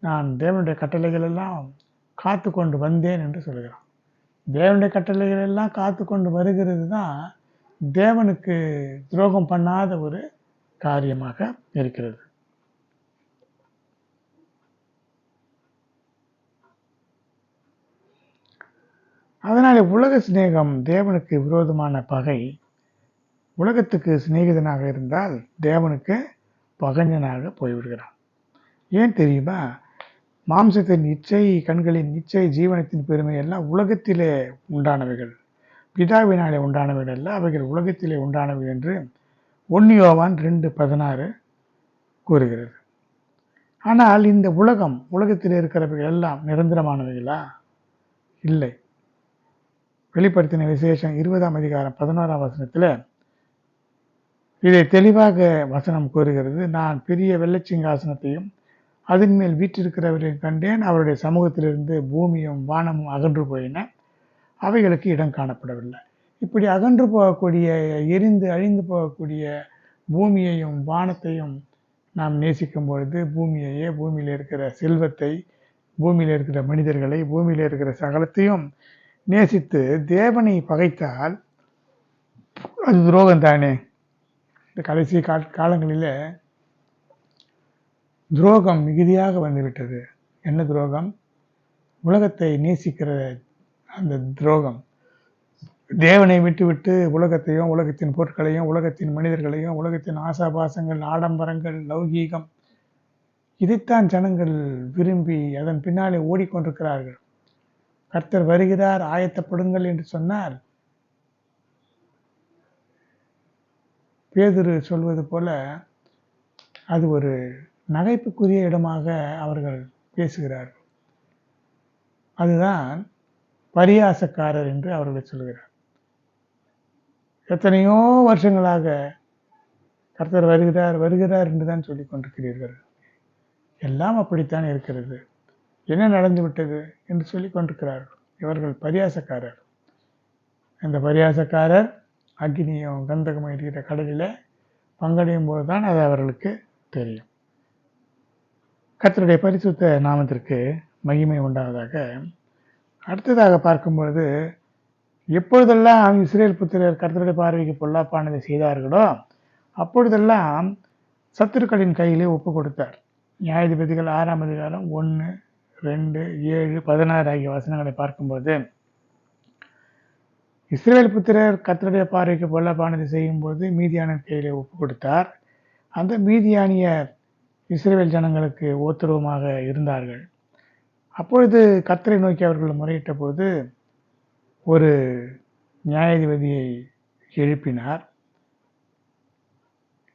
நான் தேவனுடைய கட்டளைகள் எல்லாம் காத்து கொண்டு வந்தேன் என்று சொல்கிறான். தேவனுடைய கட்டளைகள் எல்லாம் காத்து கொண்டு வருகிறது தான் தேவனுக்கு துரோகம் பண்ணாத ஒரு காரியமாக இருக்கிறது. அதனாலே உலக சிநேகம் தேவனுக்கு விரோதமான பகை. உலகத்துக்கு சிநேகிதனாக இருந்தால் தேவனுக்கு பகைஞனாக போய்விடுகிறான். ஏன் தெரியுமா? மாம்சத்தின் இச்சை, கண்களின் இச்சை, ஜீவனத்தின் பெருமை எல்லாம் உலகத்திலே உண்டானவைகள், பிதாவினாலே உண்டானவைகள் அல்ல, அவைகள் உலகத்திலே உண்டானவைகள் என்று 1 யோவான் 2:16 கூறுகிறது. ஆனால் இந்த உலகத்தில் இருக்கிறவைகள் எல்லாம் நிரந்தரமானவைகளா? இல்லை. வெளிப்படுத்தின விசேஷம் 20ஆம் அதிகாரம் 11ஆம் வசனத்தில் இதை தெளிவாக வசனம் கூறுகிறது. நான் பெரிய வெள்ளைச்சிங்காசனத்தையும் அதன் மேல் வீற்றிருக்கிறவர்களையும் கண்டேன். அவருடைய சமூகத்திலிருந்து பூமியும் வானமும் அகன்று போயின, அவைகளுக்கு இடம் காணப்படவில்லை. இப்படி அகன்று போகக்கூடிய, எரிந்து அழிந்து போகக்கூடிய பூமியையும் வானத்தையும் நாம் நேசிக்கும் பொழுது, பூமியையே, பூமியில் இருக்கிற செல்வத்தை, பூமியில் இருக்கிற மனிதர்களை, பூமியில் இருக்கிற சகலத்தையும் நேசித்து தேவனை பகைத்தால் அது துரோகம் தானே. இந்த கடைசி காலங்களில் துரோகம் மிகுதியாக வந்துவிட்டது. என்ன துரோகம்? உலகத்தை நேசிக்கிற அந்த துரோகம். தேவனை விட்டுவிட்டு உலகத்தையும், உலகத்தின் பொருட்களையும், உலகத்தின் மனிதர்களையும், உலகத்தின் ஆசாபாசங்கள், ஆடம்பரங்கள், லௌகீகம், இதைத்தான் ஜனங்கள் விரும்பி அதன் பின்னாலே ஓடிக்கொண்டிருக்கிறார்கள். கர்த்தர் வருகிறார், ஆயத்தப்படுங்கள் என்று சொன்னார். பேதுரு சொல்வது போல அது ஒரு நகைப்புக்குரிய இடமாக அவர்கள் பேசுகிறார்கள். அதுதான் பரியாசக்காரர் என்று அவர்கள் சொல்கிறார். எத்தனையோ வருஷங்களாக கர்த்தர் வருகிறார் வருகிறார் என்று தான் சொல்லிக் கொண்டிருக்கிறீர்கள். எல்லாம் அப்படித்தான் இருக்கிறது, என்ன நடந்து விட்டது என்று சொல்லிக் கொண்டிருக்கிறார்கள். இவர்கள் பரியாசக்காரர். அந்த பரியாசக்காரர் அக்னியும் கந்தகமும் இருக்கிற கடலில் பங்கடையும் போதுதான் அது அவர்களுக்கு தெரியும். கர்த்தருடைய பரிசுத்த நாமத்திற்கு மகிமை உண்டாவதாக. அடுத்ததாக பார்க்கும்பொழுது, எப்பொழுதெல்லாம் இஸ்ரேல் புத்திரர் கர்த்தருடைய பார்வைக்கு பொல்லாப்பானதை செய்தார்களோ அப்பொழுதெல்லாம் சத்துருக்களின் கையிலே ஒப்பு கொடுத்தார். நியாயாதிபதிகள் 6ஆம் அதிகாரம் 1, 2, 7, 16 ஆகிய வசனங்களை பார்க்கும்போது, இஸ்ரேல் புத்திரர் கர்த்தருடைய பார்வைக்கு பொல்லாப்பானதை செய்யும்போது மீதியானின் கையிலே ஒப்பு கொடுத்தார். அந்த மீதியானியர் இஸ்ரேல் ஜனங்களுக்கு ஓத்துருவமாக இருந்தார்கள். அப்பொழுது கர்த்தரை நோக்கி அவர்கள் முறையிட்ட போது ஒரு நியாயாதிபதியை எழுப்பினார்.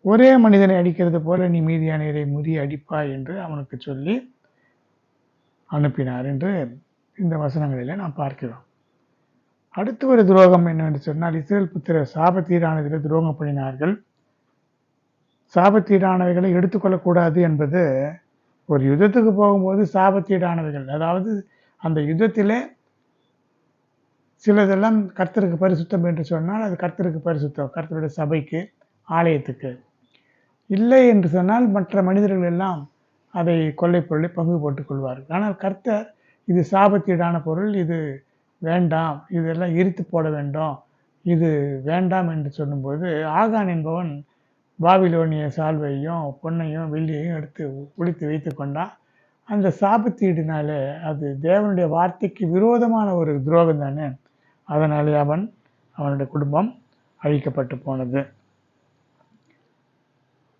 ஒரே மனிதனை அடிக்கிறது போல நீ மீதியானியரை முறிய அடிப்பாய் என்று அவனுக்கு சொல்லி அனுப்பினார் என்று இந்த வசனங்களிலே நாம் பார்க்கிறோம். அடுத்து ஒரு துரோகம் என்னவென்று சொன்னால், இஸ்ரேல் புத்திரர் சாபத்தீடானதில் துரோகம் பண்ணினார்கள். சாபத்தீடானவைகளை எடுத்துக்கொள்ளக்கூடாது என்பது, ஒரு யுத்தத்துக்கு போகும்போது சாபத்தீடானவைகள், அதாவது அந்த யுத்தத்திலே சிலதெல்லாம் கர்த்தருக்கு பரிசுத்தம் என்று சொன்னால் அது கர்த்தருக்கு பரிசுத்தம், கர்த்தருடைய சபைக்கு, ஆலயத்துக்கு. இல்லை என்று சொன்னால் மற்ற மனிதர்கள் எல்லாம் அதை கொள்ளை பொருளை பங்கு போட்டுக் கொள்வார்கள். ஆனால் கர்த்தர் இது சாபத்தீடான பொருள், இது வேண்டாம், இதெல்லாம் எரித்து போட வேண்டும், இது வேண்டாம் என்று சொல்லும்போது, ஆகான் என்பவன் பாபிலோனிய சால்வையும் பொன்னையும் வெள்ளியையும் எடுத்து ஒளித்து வைத்து கொண்டான். அந்த சாபத்தீடினாலே அது தேவனுடைய வார்த்தைக்கு விரோதமான ஒரு துரோகம் தானே. அதனாலே அவனுடைய குடும்பம் அழிக்கப்பட்டு போனது.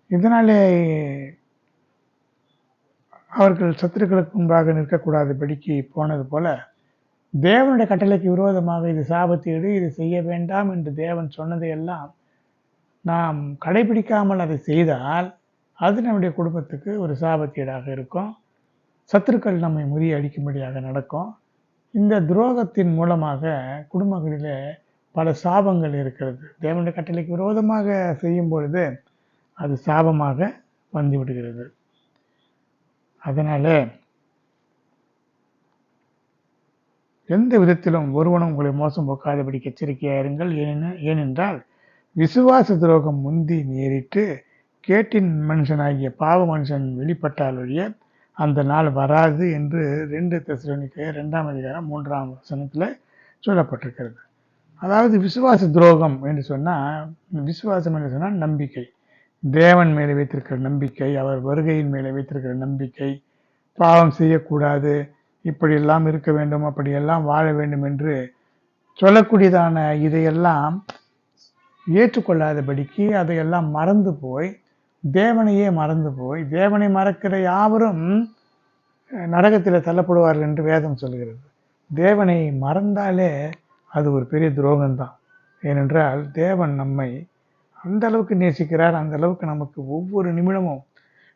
இதனாலே அவர்கள் சத்துருக்களுக்கு முன்பாக நிற்கக்கூடாதபடிக்கு போனது போல, தேவனுடைய கட்டளைக்கு விரோதமாக இது சாபத்தீடு, இது செய்ய வேண்டாம் என்று தேவன் சொன்னதையெல்லாம் நாம் கடைபிடிக்காமல் அதை செய்தால் அது நம்முடைய குடும்பத்துக்கு ஒரு சாபத்தீடாக இருக்கும். சத்துருக்கள் நம்மை முறிய அடிக்கும்படியாக நடக்கும். இந்த துரோகத்தின் மூலமாக குடும்பங்களிலே பல சாபங்கள் இருக்கிறது. தேவனுடைய கட்டளைக்கு விரோதமாக செய்யும் பொழுது அது சாபமாக வந்துவிடுகிறது. அதனால எந்த விதத்திலும் ஒருவனும் உங்களை மோசம் போக்காதபடிக்கு எச்சரிக்கையாக இருங்கள். ஏனென்றால் விசுவாச துரோகம் முந்தி நேரிட்டு கேட்டின் மனுஷனாகிய பாவ மனுஷன் வெளிப்பட்டால் ஒழிய அந்த நாள் வராது என்று 2 தெசலோனிக்கேயர் 2ஆம் அதிகாரம் 3ஆம் வசனத்தில் சொல்லப்பட்டிருக்கிறது. அதாவது விசுவாச துரோகம் என்று சொன்னால், விசுவாசம் என்று சொன்னால் நம்பிக்கை, தேவன் மேலே வைத்திருக்கிற நம்பிக்கை, அவர் வருகையின் மேலே வைத்திருக்கிற நம்பிக்கை, பாவம் செய்யக்கூடாது, இப்படியெல்லாம் இருக்க வேண்டும், அப்படியெல்லாம் வாழ வேண்டும் என்று சொல்லக்கூடியதான இதையெல்லாம் ஏற்றுக்கொள்ளாதபடிக்கு அதையெல்லாம் மறந்து போய், தேவனையே மறந்து போய், தேவனை மறக்கிற யாவரும் நரகத்தில் தள்ளப்படுவார்கள் என்று வேதம் சொல்கிறது. தேவனை மறந்தாலே அது ஒரு பெரிய துரோகம்தான். ஏனென்றால் தேவன் நம்மை அந்த அளவுக்கு நேசிக்கிறார், அந்த அளவுக்கு நமக்கு ஒவ்வொரு நிமிடமும்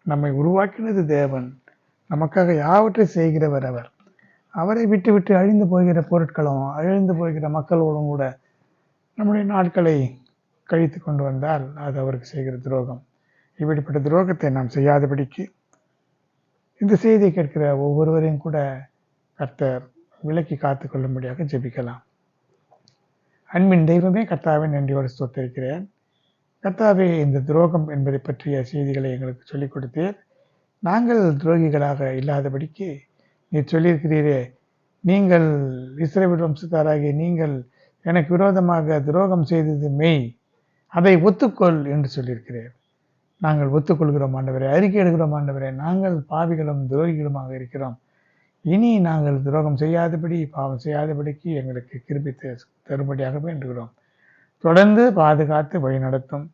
நம்மை உருவாக்கினது தேவன், நமக்காக யாவற்றை செய்கிறவர் அவர். அவரை விட்டு விட்டு அழிந்து போகிற பொருட்களும் அழிந்து போகிற மக்களோடும் கூட நம்முடைய நாட்களை கழித்து கொண்டு வந்தால் அது அவருக்கு செய்கிற துரோகம். இப்படிப்பட்ட துரோகத்தை நாம் செய்யாதபடிக்கு இந்த செய்தியை கேட்கிற ஒவ்வொருவரையும் கூட கர்த்தர் விலக்கி காத்து கொள்ளும்படியாக ஜெபிக்கலாம். அன்பின் தெய்வமே, கர்த்தாவே நன்றியோடு ஸ்தோத்திரிக்கிறேன். கர்த்தாவே, இந்த துரோகம் என்பதை பற்றிய செய்திகளை எங்களுக்கு சொல்லிக் கொடுத்தீர். நாங்கள் துரோகிகளாக இல்லாதபடிக்கு நீர் சொல்லியிருக்கிறீரே, நீங்கள் இஸ்ரவேல் வம்சத்தாராகிய நீங்கள் எனக்கு விரோதமாக துரோகம் செய்தது மெய், அதை ஒத்துக்கொள் என்று சொல்லியிருக்கிறேன். நாங்கள் ஒத்துக்கொள்கிறோம் ஆண்டவரே, அறிக்கையிடுகிறோம் ஆண்டவரே, நாங்கள் பாவிகளும் துரோகிகளுமாக இருக்கிறோம். இனி நாங்கள் துரோகம் செய்யாதபடி, பாவம் செய்யாதபடிக்கு எங்களுக்கு கிருபை தரும்படியாக வேண்டுகிறோம். தொடர்ந்து பாதுகாத்து வழி நடத்தும்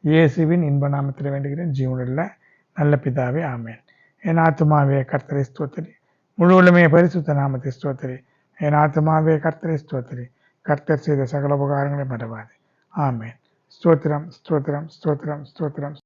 இயேசுவின் இன்ப நாமத்தில் வேண்டுகிறேன் ஜீவனுள்ள நல்ல பிதாவே, ஆமேன். என் ஆத்துமாவே கர்த்தரை ஸ்தோத்திரி, முழு உள்ளமே பரிசுத்த நாமத்தை ஸ்தோத்திரி. என் ஆத்துமாவே கர்த்தரை ஸ்தோத்திரி, கர்த்தர் செய்த சகல உபகாரங்களை மறவாது. ஆமேன். ஸ்தோத்திரம், ஸ்தோத்திரம், ஸ்தோத்திரம், ஸ்தோத்திரம்.